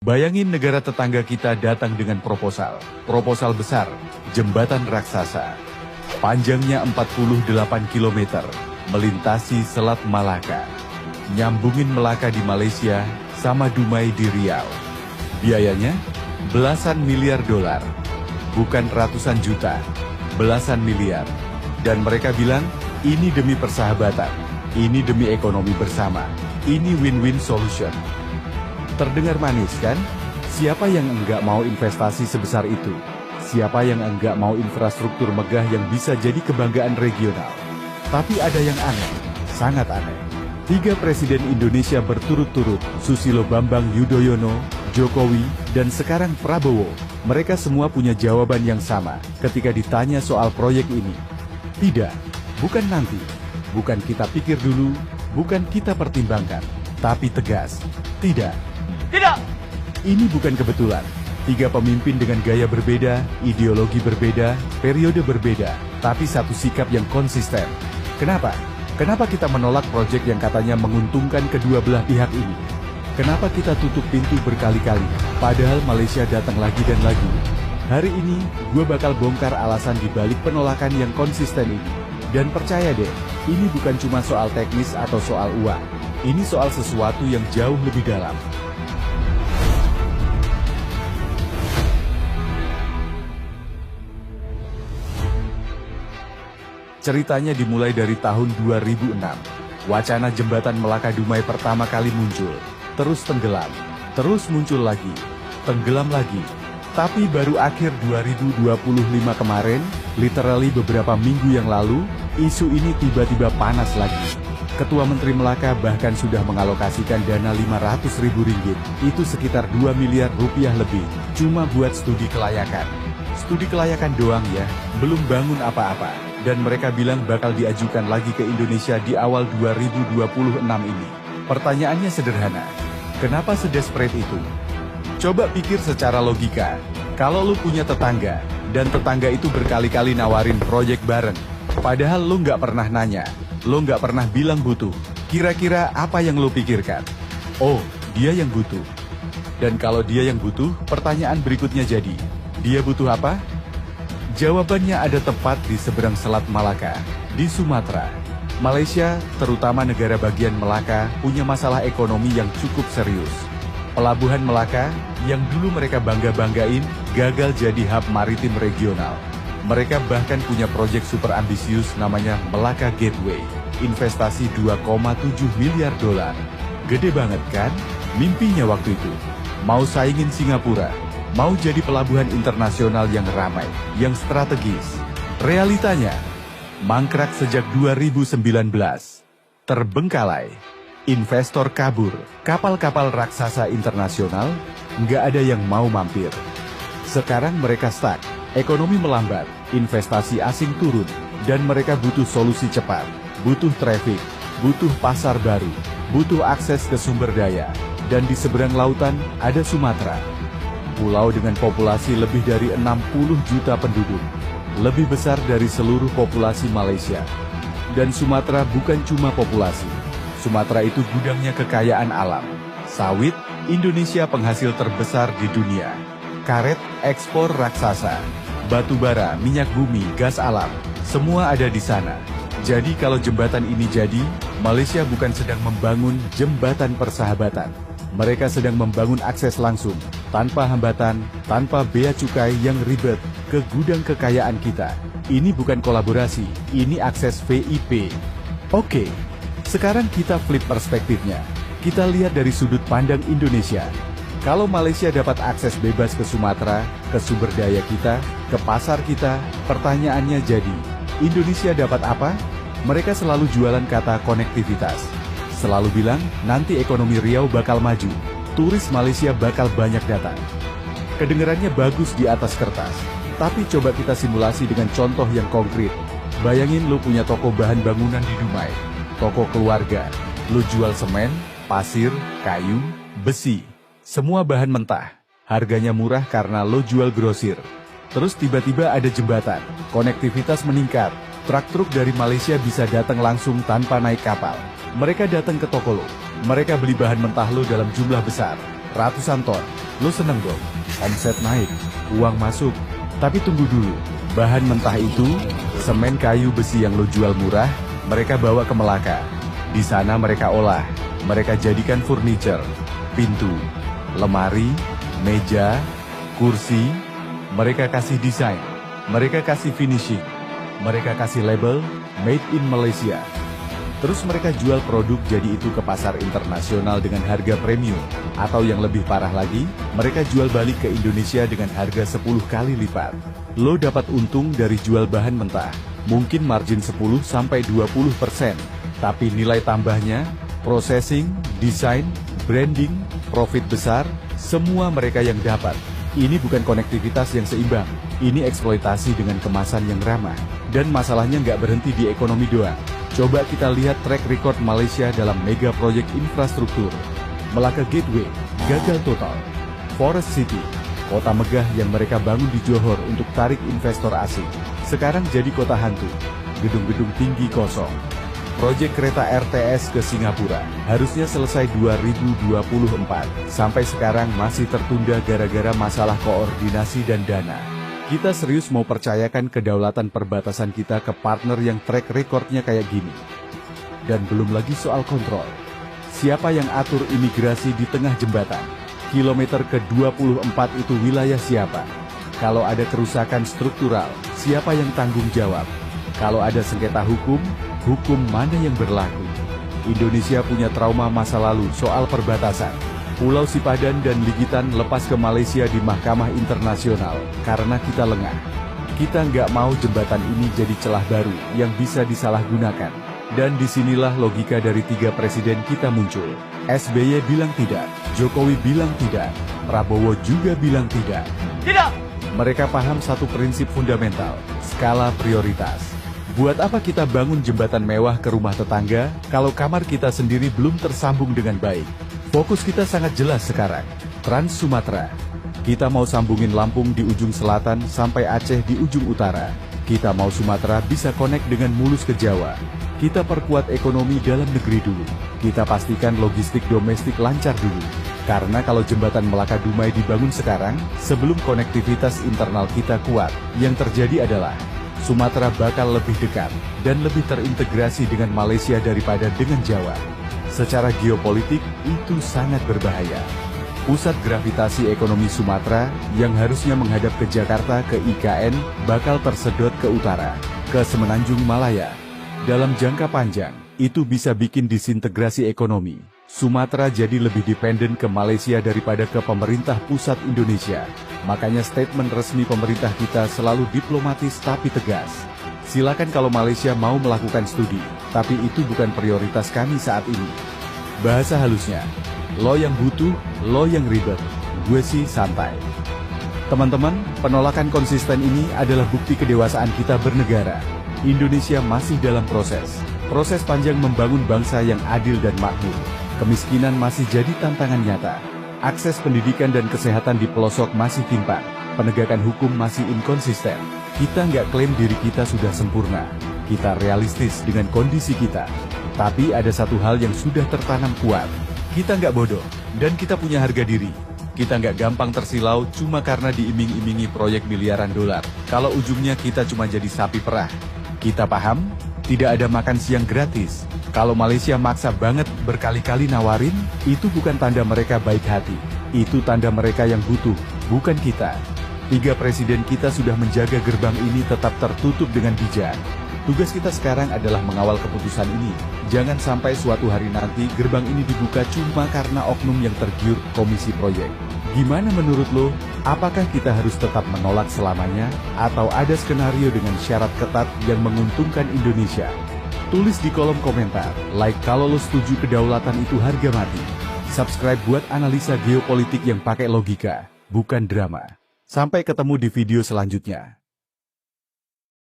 Bayangin negara tetangga kita datang dengan proposal besar, jembatan raksasa. Panjangnya 48 km, melintasi Selat Malaka. Nyambungin Melaka di Malaysia sama Dumai di Riau. Biayanya belasan miliar dolar, bukan ratusan juta, belasan miliar. Dan mereka bilang, ini demi persahabatan, ini demi ekonomi bersama, ini win-win solution. Terdengar manis kan? Siapa yang enggak mau investasi sebesar itu? Siapa yang enggak mau infrastruktur megah yang bisa jadi kebanggaan regional? Tapi ada yang aneh, sangat aneh. 3 presiden Indonesia berturut-turut, Susilo Bambang Yudhoyono, Jokowi, dan sekarang Prabowo. Mereka semua punya jawaban yang sama ketika ditanya soal proyek ini. Tidak, bukan nanti, bukan kita pikir dulu, bukan kita pertimbangkan, tapi tegas. Tidak. Tidak! Ini bukan kebetulan. 3 pemimpin dengan gaya berbeda, ideologi berbeda, periode berbeda, tapi satu sikap yang konsisten. Kenapa? Kenapa kita menolak proyek yang katanya menguntungkan kedua belah pihak ini? Kenapa kita tutup pintu berkali-kali, padahal Malaysia datang lagi dan lagi? Hari ini, gue bakal bongkar alasan dibalik penolakan yang konsisten ini. Dan percaya deh, ini bukan cuma soal teknis atau soal uang. Ini soal sesuatu yang jauh lebih dalam. Ceritanya dimulai dari tahun 2006. Wacana jembatan Melaka Dumai pertama kali muncul, terus tenggelam, terus muncul lagi, tenggelam lagi. Tapi baru akhir 2025 kemarin, literally beberapa minggu yang lalu, isu ini tiba-tiba panas lagi. Ketua Menteri Melaka bahkan sudah mengalokasikan dana Rp500.000, itu sekitar 2 miliar rupiah lebih, cuma buat studi kelayakan. Studi kelayakan doang ya, belum bangun apa-apa. Dan mereka bilang bakal diajukan lagi ke Indonesia di awal 2026 ini. Pertanyaannya sederhana, kenapa sedesperate itu? Coba pikir secara logika, kalau lu punya tetangga, dan tetangga itu berkali-kali nawarin proyek bareng, padahal lu nggak pernah nanya, lu nggak pernah bilang butuh, kira-kira apa yang lu pikirkan? Oh, dia yang butuh. Dan kalau dia yang butuh, pertanyaan berikutnya jadi, dia butuh apa? Jawabannya ada tepat di seberang Selat Malaka, di Sumatera. Malaysia, terutama negara bagian Melaka, punya masalah ekonomi yang cukup serius. Pelabuhan Melaka, yang dulu mereka bangga-banggain, gagal jadi hub maritim regional. Mereka bahkan punya proyek super ambisius namanya Melaka Gateway, investasi 2,7 miliar dolar. Gede banget kan? Mimpinya waktu itu. Mau saingin Singapura. Mau jadi pelabuhan internasional yang ramai, yang strategis. Realitanya, mangkrak sejak 2019. Terbengkalai. Investor kabur, kapal-kapal raksasa internasional, nggak ada yang mau mampir. Sekarang mereka stuck, ekonomi melambat, investasi asing turun, dan mereka butuh solusi cepat, butuh traffic, butuh pasar baru, butuh akses ke sumber daya. Dan di seberang lautan ada Sumatera. Pulau dengan populasi lebih dari 60 juta penduduk, lebih besar dari seluruh populasi Malaysia. Dan Sumatera bukan cuma populasi, Sumatera itu gudangnya kekayaan alam. Sawit, Indonesia penghasil terbesar di dunia. Karet, ekspor raksasa. Batu bara, minyak bumi, gas alam, semua ada di sana. Jadi kalau jembatan ini jadi, Malaysia bukan sedang membangun jembatan persahabatan. Mereka sedang membangun akses langsung, tanpa hambatan, tanpa bea cukai yang ribet, ke gudang kekayaan kita. Ini bukan kolaborasi, ini akses VIP. Oke, sekarang kita flip perspektifnya. Kita lihat dari sudut pandang Indonesia. Kalau Malaysia dapat akses bebas ke Sumatera, ke sumber daya kita, ke pasar kita, pertanyaannya jadi, Indonesia dapat apa? Mereka selalu jualan kata konektivitas. Selalu bilang, nanti ekonomi Riau bakal maju, turis Malaysia bakal banyak datang. Kedengarannya bagus di atas kertas, tapi coba kita simulasi dengan contoh yang konkret. Bayangin lu punya toko bahan bangunan di Dumai, toko keluarga, lu jual semen, pasir, kayu, besi, semua bahan mentah. Harganya murah karena lo jual grosir. Terus tiba-tiba ada jembatan, konektivitas meningkat, truk-truk dari Malaysia bisa datang langsung tanpa naik kapal. Mereka datang ke toko lo, mereka beli bahan mentah lo dalam jumlah besar. ratusan ton. Lo seneng dong, omset naik, uang masuk. Tapi tunggu dulu, bahan mentah itu, semen kayu besi yang lo jual murah, mereka bawa ke Melaka. Di sana mereka olah, mereka jadikan furniture, pintu, lemari, meja, kursi, mereka kasih desain, mereka kasih finishing, mereka kasih label, made in Malaysia. Terus mereka jual produk jadi itu ke pasar internasional dengan harga premium. Atau yang lebih parah lagi, mereka jual balik ke Indonesia dengan harga 10 kali lipat. Lo dapat untung dari jual bahan mentah, mungkin margin 10-20%. Tapi nilai tambahnya, processing, desain, branding, profit besar, semua mereka yang dapat. Ini bukan konektivitas yang seimbang, ini eksploitasi dengan kemasan yang ramah. Dan masalahnya nggak berhenti di ekonomi doang. Coba kita lihat track record Malaysia dalam mega proyek infrastruktur. Melaka Gateway, gagal total. Forest City, kota megah yang mereka bangun di Johor untuk tarik investor asing. Sekarang jadi kota hantu, gedung-gedung tinggi kosong. Proyek kereta RTS ke Singapura harusnya selesai 2024. Sampai sekarang masih tertunda gara-gara masalah koordinasi dan dana. Kita serius mau percayakan kedaulatan perbatasan kita ke partner yang track recordnya kayak gini. Dan belum lagi soal kontrol. Siapa yang atur imigrasi di tengah jembatan? Kilometer ke-24 itu wilayah siapa? Kalau ada kerusakan struktural, siapa yang tanggung jawab? Kalau ada sengketa hukum, hukum mana yang berlaku? Indonesia punya trauma masa lalu soal perbatasan. Pulau Sipadan dan Ligitan lepas ke Malaysia di Mahkamah Internasional karena kita lengah. Kita nggak mau jembatan ini jadi celah baru yang bisa disalahgunakan. Dan disinilah logika dari 3 presiden kita muncul. SBY bilang tidak, Jokowi bilang tidak, Prabowo juga bilang tidak. Tidak! Mereka paham satu prinsip fundamental, skala prioritas. Buat apa kita bangun jembatan mewah ke rumah tetangga kalau kamar kita sendiri belum tersambung dengan baik? Fokus kita sangat jelas sekarang, Trans Sumatera. Kita mau sambungin Lampung di ujung selatan sampai Aceh di ujung utara. Kita mau Sumatera bisa connect dengan mulus ke Jawa. Kita perkuat ekonomi dalam negeri dulu. Kita pastikan logistik domestik lancar dulu. Karena kalau jembatan Melaka Dumai dibangun sekarang, sebelum konektivitas internal kita kuat, yang terjadi adalah Sumatera bakal lebih dekat dan lebih terintegrasi dengan Malaysia daripada dengan Jawa. Secara geopolitik, itu sangat berbahaya. Pusat gravitasi ekonomi Sumatera yang harusnya menghadap ke Jakarta ke IKN bakal tersedot ke utara, ke Semenanjung Malaya. Dalam jangka panjang, itu bisa bikin disintegrasi ekonomi. Sumatera jadi lebih dependen ke Malaysia daripada ke pemerintah pusat Indonesia. Makanya statement resmi pemerintah kita selalu diplomatis tapi tegas. Silakan kalau Malaysia mau melakukan studi, tapi itu bukan prioritas kami saat ini. Bahasa halusnya, lo yang butuh, lo yang ribet, gue sih santai. Teman-teman, penolakan konsisten ini adalah bukti kedewasaan kita bernegara. Indonesia masih dalam proses panjang membangun bangsa yang adil dan makmur. Kemiskinan masih jadi tantangan nyata. Akses pendidikan dan kesehatan di pelosok masih timpang. Penegakan hukum masih inkonsisten. Kita nggak klaim diri kita sudah sempurna. Kita realistis dengan kondisi kita. Tapi ada satu hal yang sudah tertanam kuat. Kita nggak bodoh, dan kita punya harga diri. Kita nggak gampang tersilau cuma karena diiming-imingi proyek miliaran dolar. Kalau ujungnya kita cuma jadi sapi perah. Kita paham, tidak ada makan siang gratis. Kalau Malaysia maksa banget berkali-kali nawarin, itu bukan tanda mereka baik hati. Itu tanda mereka yang butuh, bukan kita. 3 presiden kita sudah menjaga gerbang ini tetap tertutup dengan bijak. Tugas kita sekarang adalah mengawal keputusan ini. Jangan sampai suatu hari nanti gerbang ini dibuka cuma karena oknum yang tergiur komisi proyek. Gimana menurut lo? Apakah kita harus tetap menolak selamanya? Atau ada skenario dengan syarat ketat yang menguntungkan Indonesia? Tulis di kolom komentar. Like kalau lo setuju kedaulatan itu harga mati. Subscribe buat analisa geopolitik yang pakai logika, bukan drama. Sampai ketemu di video selanjutnya.